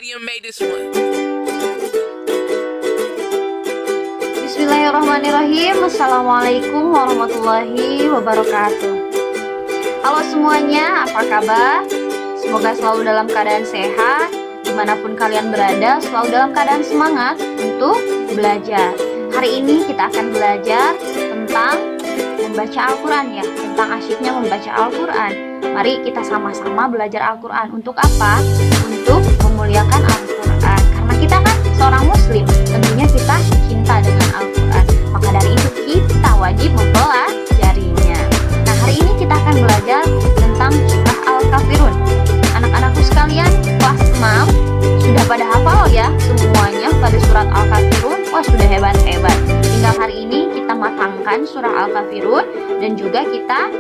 Stadium made this one. Bismillahirrahmanirrahim. Assalamualaikum warahmatullahi wabarakatuh. Halo semuanya, apa kabar? Semoga selalu dalam keadaan sehat. Dimanapun kalian berada, selalu dalam keadaan semangat untuk belajar. Hari ini kita akan belajar tentang membaca Al-Quran ya, tentang asyiknya membaca Al-Quran. Mari kita sama-sama belajar Al-Quran. Untuk apa? Untuk memuliakan Al-Quran. Karena kita kan seorang muslim, tentunya kita cinta dengan Al-Quran. Maka dari itu kita wajib mempelajarinya. Nah, hari ini kita akan belajar tentang surah Al-Kafirun. Anak-anakku sekalian, kelas 6 sudah pada hafal ya semuanya pada surat Al-Kafirun. Wah, sudah hebat-hebat. Tinggal hari ini kita matangkan surah Al-Kafirun dan juga kita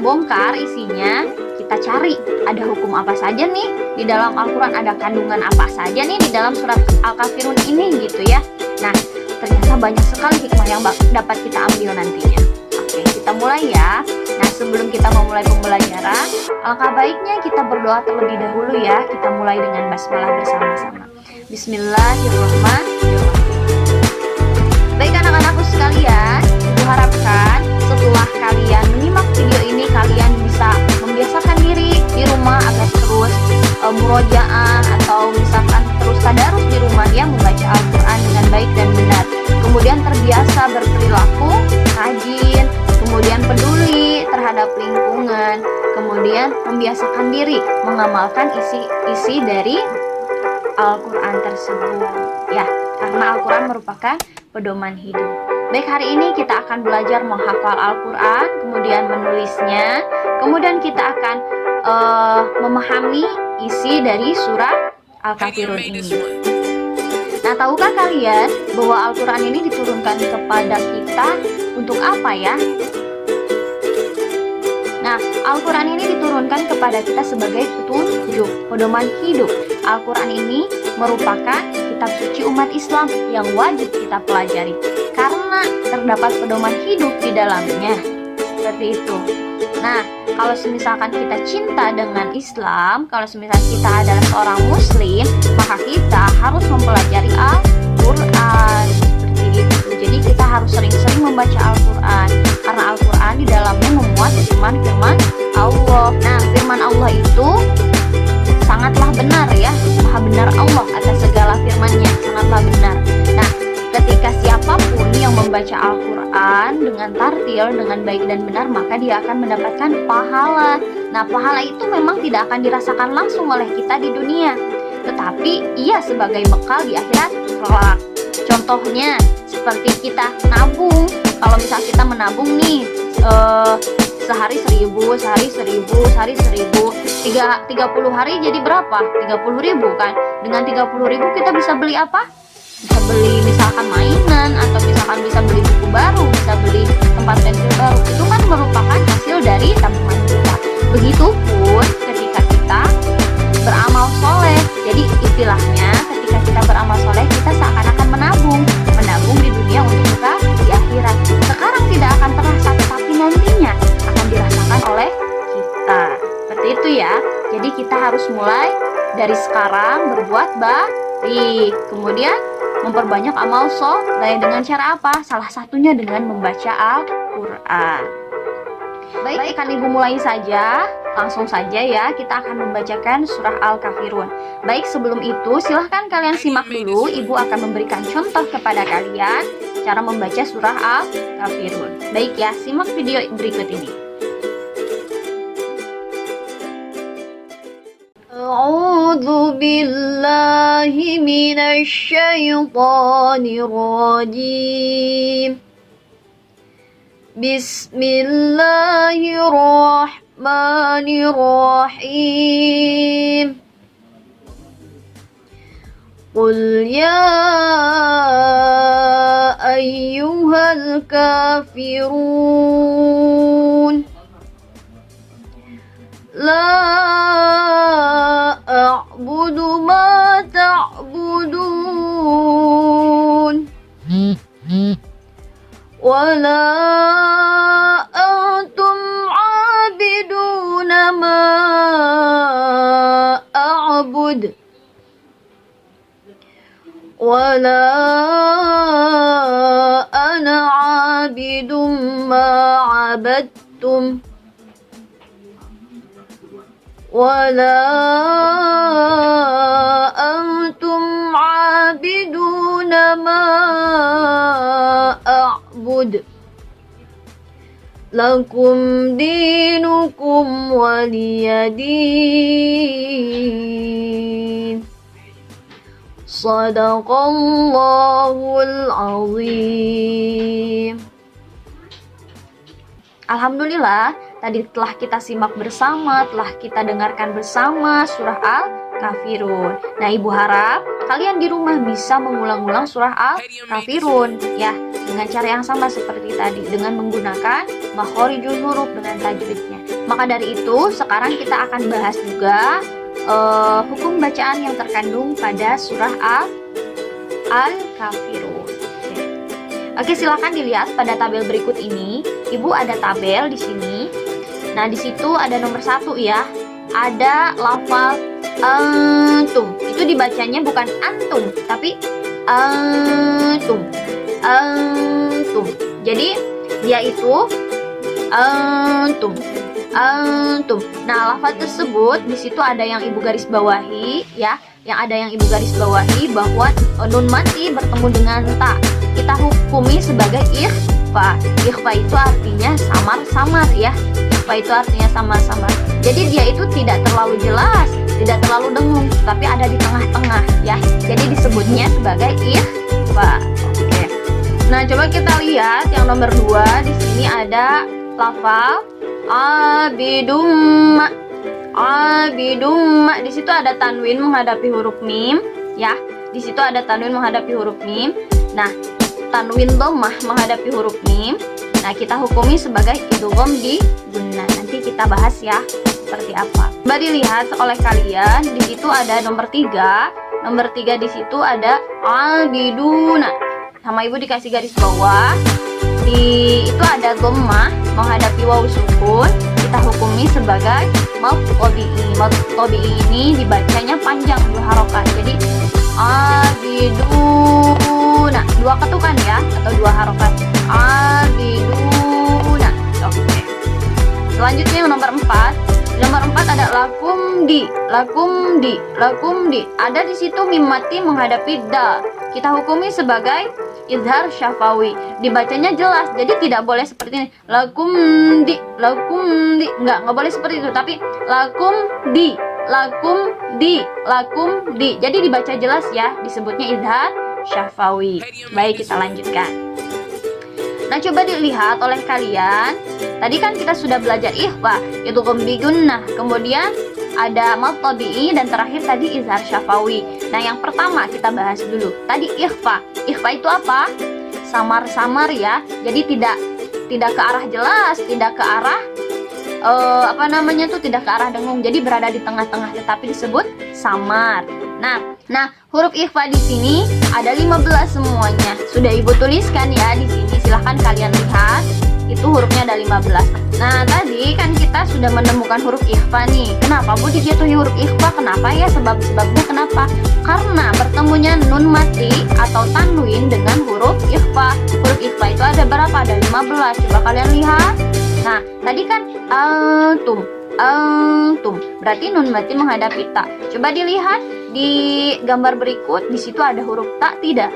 bongkar isinya. Kita cari ada hukum apa saja nih di dalam Al-Quran, ada kandungan apa saja nih di dalam surat Al-Kafirun ini gitu ya. Nah, ternyata banyak sekali hikmah yang dapat kita ambil nantinya. Oke, kita mulai ya. Nah, sebelum kita memulai pembelajaran, alangkah baiknya kita berdoa terlebih dahulu ya. Kita mulai dengan basmalah bersama-sama. Bismillahirrahmanirrahim. Baik anak-anakku sekalian, Ibu harapkan setelah kalian menyimak video ini, kalian bisa membiasakan diri di rumah agar terus murojaah atau misalkan terus tadarus di rumah ya, membaca Al-Quran dengan baik dan benar. Kemudian terbiasa berperilaku rajin, kemudian peduli terhadap lingkungan, kemudian membiasakan diri mengamalkan isi dari Al-Quran tersebut ya, karena Al-Quran merupakan pedoman hidup. Baik, hari ini kita akan belajar menghafal Al-Quran, kemudian menulisnya, kemudian kita akan memahami isi dari surah Al-Kafirun ini. Nah, tahukah kalian bahwa Al-Quran ini diturunkan kepada kita untuk apa ya? Nah, Al-Quran ini diturunkan kepada kita sebagai petunjuk, pedoman hidup. Al-Quran ini merupakan kitab suci umat Islam yang wajib kita pelajari karena terdapat pedoman hidup di dalamnya. Seperti itu. Nah, kalau misalkan kita cinta dengan Islam, kalau misalkan kita adalah seorang muslim, maka kita harus mempelajari Al-Quran. Seperti itu. Jadi kita harus sering-sering membaca Al-Quran karena Al-Quran di dalamnya memuat firman-firman Allah. Nah, firman Allah itu sangatlah benar ya, maha benar Allah atas segala firman-Nya, sangatlah benar. Nah, ketika siapapun yang membaca Al-Quran dengan tartil, dengan baik dan benar, maka dia akan mendapatkan pahala. Nah, pahala itu memang tidak akan dirasakan langsung oleh kita di dunia, tetapi ia sebagai bekal di akhirat kelak. Contohnya seperti kita nabung. Kalau misal kita menabung nih sehari 1.000, sehari 1.000, sehari 1.000, 30 hari jadi berapa? 30.000 kan. Dengan 30.000 kita bisa beli apa? Bisa beli misalkan mainan, atau misalkan bisa beli buku baru, bisa beli tempat pensil baru. Itu kan merupakan hasil dari tabungan kita. Begitupun ketika kita beramal soleh. Jadi istilahnya ketika kita beramal soleh, kita seakan-akan menabung di dunia untuk kita di akhirat. Sekarang tidak akan terasa, tetapi nantinya akan dirasakan oleh kita. Seperti itu ya. Jadi kita harus mulai dari sekarang berbuat baik, kemudian memperbanyak amal soleh dengan cara apa? Salah satunya dengan membaca Al-Quran. Baik, akan Ibu mulai saja. Langsung saja ya, kita akan membacakan surah Al-Kafirun. Baik, sebelum itu silahkan kalian simak dulu. Ibu akan memberikan contoh kepada kalian cara membaca surah Al-Kafirun. Baik ya, simak video berikut ini. A'udzu billahi minasy syaithanir rajim. Bismillahirrahmanirrahim. Qul ya ayyuhal kafirun la a'budu ma ta'budun wa la antum 'abiduna ma a'budu a'bud. Wala ana 'abidum ma 'abadtum. Wala antum 'abiduna ma a'bud. Lakum dinukum waliyadin. Sadaqallahul azim. Alhamdulillah, tadi telah kita simak bersama, telah kita dengarkan bersama surah Al-Kafirun. Nah, Ibu harap kalian di rumah bisa mengulang-ulang surah Al-Kafirun ya, dengan cara yang sama seperti tadi, dengan menggunakan makhorijul huruf dengan tajwidnya. Maka dari itu, sekarang kita akan bahas juga hukum bacaan yang terkandung pada surah Al-Kafirun. Oke, silakan dilihat pada tabel berikut ini. Ibu ada tabel di sini. Nah, di situ ada nomor 1 ya. Ada lafal antum. Itu dibacanya bukan antum, tapi antum. Antum. Jadi dia itu antum. Antum. Nah, lafaz tersebut di situ ada yang Ibu garis bawahi ya, yang ada yang Ibu garis bawahi bahwa nun mati bertemu dengan ta. Kita hukumi sebagai ikhfa. Ikhfa itu artinya samar-samar ya. Ikhfa itu artinya samar-samar. Jadi dia itu tidak terlalu jelas, tidak terlalu dengung, tapi ada di tengah-tengah ya. Jadi disebutnya sebagai ikhfa. Oke. Nah, coba kita lihat yang nomor 2. Di sini ada lafal abidum. Abidum. Di situ ada tanwin menghadapi huruf mim ya. Di situ ada tanwin menghadapi huruf mim. Nah, tanwin dhammah menghadapi huruf mim. Nah, kita hukumi sebagai idgham di gunnah. Nanti kita bahas ya seperti apa. Coba dilihat oleh kalian, di situ ada nomor 3. Nomor 3 di situ ada abiduna. Sama Ibu dikasih garis bawah. Itu ada dhammah menghadapi waw sukun. Kita hukumi sebagai mad tabi'i. Mad tabi'i ini dibacanya panjang 2 harokat. Jadi abiduna, 2 ketukan ya, atau 2 harokat. Abiduna. Oke. Selanjutnya yang nomor 4. Nomor 4 ada lakumdi. Lakumdi. Lakumdi. Ada di situ mim mati menghadapi dal. Kita hukumi sebagai izhar syafawi. Dibacanya jelas. Jadi tidak boleh seperti ini. Lakumdi. Lakumdi. Enggak boleh seperti itu, tapi lakumdi. Lakumdi. Lakumdi. Jadi dibaca jelas ya, disebutnya izhar syafawi. Baik, kita lanjutkan. Nah, coba dilihat oleh kalian. Tadi kan kita sudah belajar ikhfa, itu bi gunnah. Kemudian ada mad tabi'i dan terakhir tadi izhar syafawi. Nah, yang pertama kita bahas dulu. Tadi ikhfa. Ikhfa itu apa? Samar-samar ya. Jadi tidak ke arah jelas, tidak ke arah tidak ke arah dengung. Jadi berada di tengah-tengah, tetapi disebut samar. Nah, huruf ikhfa di sini ada 15 semuanya. Sudah Ibu tuliskan ya di sini. Silahkan kalian lihat. Itu hurufnya ada 15. Nah, tadi kan kita sudah menemukan huruf ikhfa nih. Kenapa Bu dijatuhi huruf ikhfa? Kenapa ya? Sebab-sebabnya kenapa? Karena bertemunya nun mati atau tanwin dengan huruf ikhfa. Huruf ikhfa itu ada berapa? Ada 15. Coba kalian lihat. Nah, tadi kan antum. Antum. Berarti nun mati menghadapi ta. Coba dilihat di gambar berikut. Di situ ada huruf ta tidak?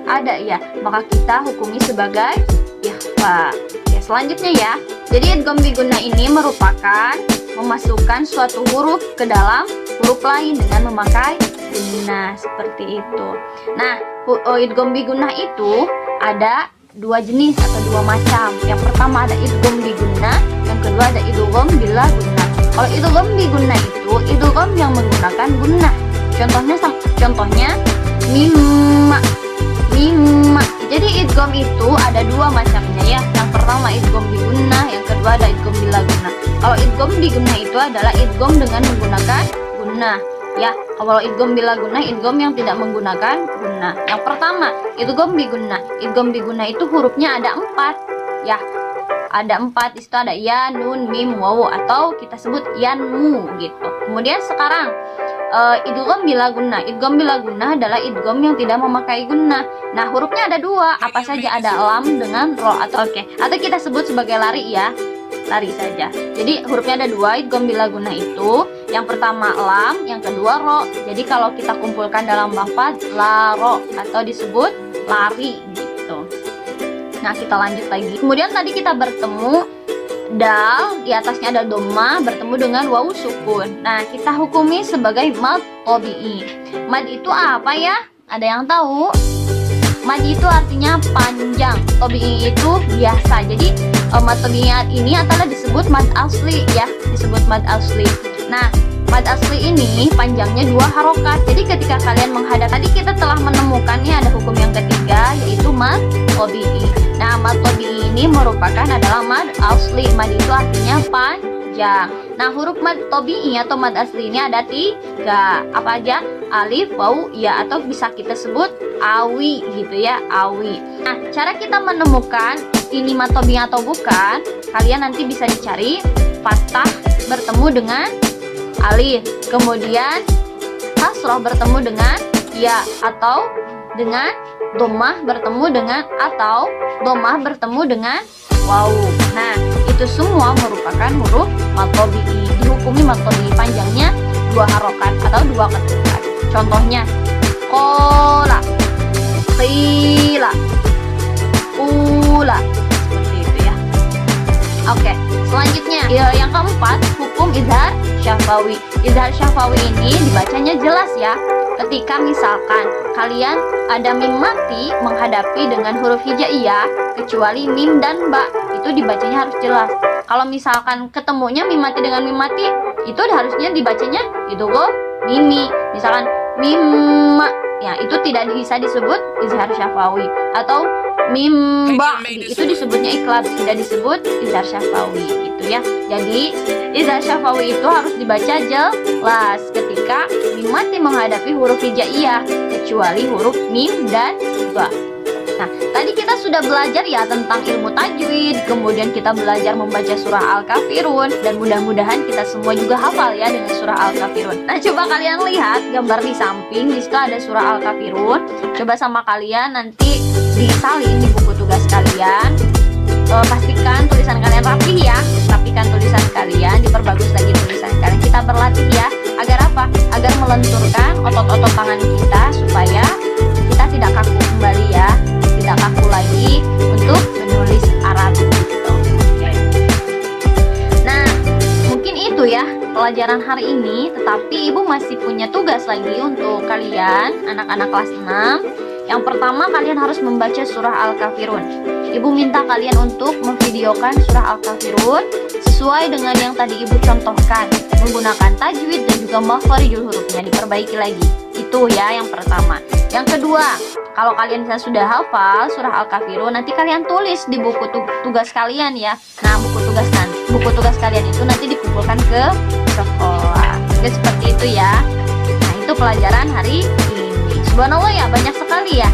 Ada ya. Maka kita hukumi sebagai ikhfa. Ya, selanjutnya ya. Jadi idgham bi gunnah ini merupakan memasukkan suatu huruf ke dalam huruf lain dengan memakai gunnah seperti itu. Nah, idgham bi gunnah itu ada 2 jenis atau 2 macam. Yang pertama ada idgham bi gunnah, yang kedua ada idgham bila gunnah. Kalau idgham bi gunnah itu idgham yang menggunakan gunnah. Contohnya mimma. Mimma. Jadi idgham itu ada 2 macamnya ya. Yang pertama idgham bi gunnah, yang kedua ada idgham bila gunnah. Kalau idgham bi gunnah itu adalah idgham dengan menggunakan gunnah ya. Kalau idgham bila gunnah, idgham yang tidak menggunakan gunnah. Yang pertama idgham bi gunnah. Idgham bi gunnah itu hurufnya ada 4 ya. Ada 4. Di situ ada ya, nun, mim, wawu, atau kita sebut yanmu gitu. Kemudian sekarang idgham bila gunnah. Idgham bila gunnah adalah idgham yang tidak memakai gunnah. Nah, hurufnya ada dua, apa saja, ada lam dengan ro atau atau kita sebut sebagai lari ya. Lari saja. Jadi hurufnya ada dua, idgham bila gunnah itu. Yang pertama lam, yang kedua ro. Jadi kalau kita kumpulkan dalam lafaz laro atau disebut lari gitu. Nah, kita lanjut lagi. Kemudian tadi kita bertemu dal, di atasnya ada dhamma bertemu dengan wawu sukun. Nah, kita hukumi sebagai mad tabi'i. Mad itu apa ya? Ada yang tahu? Mad itu artinya panjang, tabi'i itu biasa. Jadi mad tabi'i ini adalah disebut mad asli ya, disebut mad asli. Nah, mad asli ini panjangnya 2 harokat. Jadi ketika kalian menghadap, tadi kita telah menemukannya, ada hukum yang ketiga yaitu mad tabi'i. Nah, mad tabi'i ini merupakan adalah mad asli. Mad itu artinya panjang. Nah, huruf mad tabi'i atau mad asli ini ada 3. Apa aja? Alif, wawu, ya, atau bisa kita sebut awi gitu ya, awi. Nah, cara kita menemukan ini mad tabi'i atau bukan, kalian nanti bisa dicari fathah bertemu dengan alif, kemudian kasroh bertemu dengan ya, atau dengan dhammah bertemu dengan, atau dhammah bertemu dengan wawu. Nah, itu semua merupakan huruf mad tabi'i. Dihukumi mad tabi'i panjangnya 2 harokat atau 2 ketukan. Contohnya qola, qila, ula, seperti itu ya. Oke, selanjutnya yang keempat, hukum izhar syafawi. Izhar syafawi ini dibacanya jelas ya. Ketika misalkan kalian ada mim mati menghadapi dengan huruf hijaiyah, kecuali mim dan ba, itu dibacanya harus jelas. Kalau misalkan ketemunya mim mati dengan mim mati, itu harusnya dibacanya idgham mimi. Misalkan mimma, ya itu tidak bisa disebut izhar syafawi. Atau mimba, itu disebutnya iklab, tidak disebut izhar syafawi gitu ya. Jadi izhar syafawi itu harus dibaca jelas ketika mim mati menghadapi huruf hijaiyah, kecuali huruf mim dan ba. Nah, tadi kita sudah belajar ya tentang ilmu tajwid, kemudian kita belajar membaca surah Al-Kafirun, dan mudah-mudahan kita semua juga hafal ya dengan surah Al-Kafirun. Nah, coba kalian lihat gambar di samping, di situ ada surah Al-Kafirun. Coba sama kalian nanti disalin di buku tugas kalian. Pastikan tulisan kalian rapih ya, rapikan tulisan kalian, diperbagus lagi tulisan kalian. Kita berlatih ya, agar apa? Agar melenturkan otot-otot tangan kita supaya kita tidak kaku kembali ya, tidak kaku lagi untuk menulis Arab gitu. Oke. Nah, mungkin itu ya pelajaran hari ini, tetapi Ibu masih punya tugas lagi untuk kalian anak-anak kelas 6. Yang pertama, kalian harus membaca surah Al-Kafirun. Ibu minta kalian untuk memvideokan surah Al-Kafirun sesuai dengan yang tadi Ibu contohkan, menggunakan tajwid dan juga makharijul hurufnya, diperbaiki lagi. Itu ya yang pertama. Yang kedua, kalau kalian sudah hafal surah Al-Kafirun, nanti kalian tulis di buku tugas kalian ya. Nah, buku tugas kalian itu nanti dikumpulkan ke sekolah. Jadi seperti itu ya. Nah, itu pelajaran hari ini. Subhanallah ya, banyak sekali ya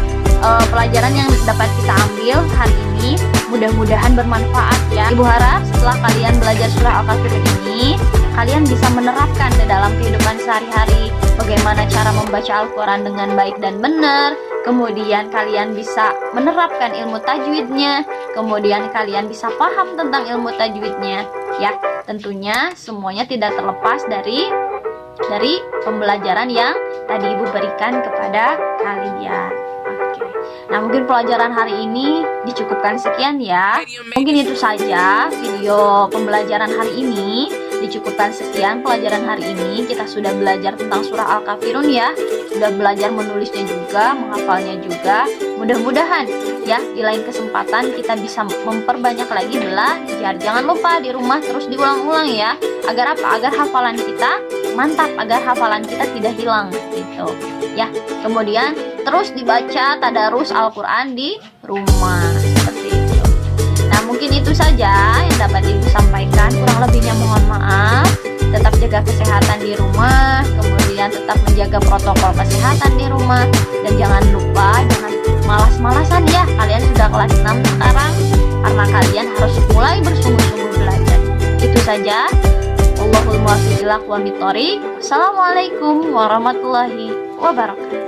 pelajaran yang dapat kita ambil hari ini. Mudah-mudahan bermanfaat ya. Ibu harap setelah kalian belajar surah Al-Kafirun ini, kalian bisa menerapkan di dalam kehidupan sehari-hari, bagaimana cara membaca Al-Quran dengan baik dan benar. Kemudian kalian bisa menerapkan ilmu tajwidnya, kemudian kalian bisa paham tentang ilmu tajwidnya ya. Tentunya semuanya tidak terlepas dari pembelajaran yang tadi Ibu berikan kepada kalian. Oke. Nah, mungkin pelajaran hari ini dicukupkan sekian ya. Mungkin itu saja video pembelajaran hari ini. Dicukupkan sekian pelajaran hari ini. Kita sudah belajar tentang surah Al-Kafirun ya. Sudah belajar menulisnya juga, menghafalnya juga. Mudah-mudahan ya di lain kesempatan kita bisa memperbanyak lagi belajar. Jangan lupa di rumah terus diulang-ulang ya. Agar apa? Agar hafalan kita mantap, agar hafalan kita tidak hilang gitu ya. Kemudian terus dibaca tadarus Al-Quran di rumah seperti itu. Nah, mungkin itu saja yang dapat Ibu sampaikan. Kurang lebihnya mohon maaf. Tetap jaga kesehatan di rumah, kemudian tetap menjaga protokol kesehatan di rumah, dan jangan lupa jangan malas-malasan ya. Kalian sudah kelas 6 sekarang, karena kalian harus mulai bersungguh-sungguh belajar. Itu saja. Wallahul muwaffiq ila aqwamit thoriq. Assalamualaikum warahmatullahi wabarakatuh.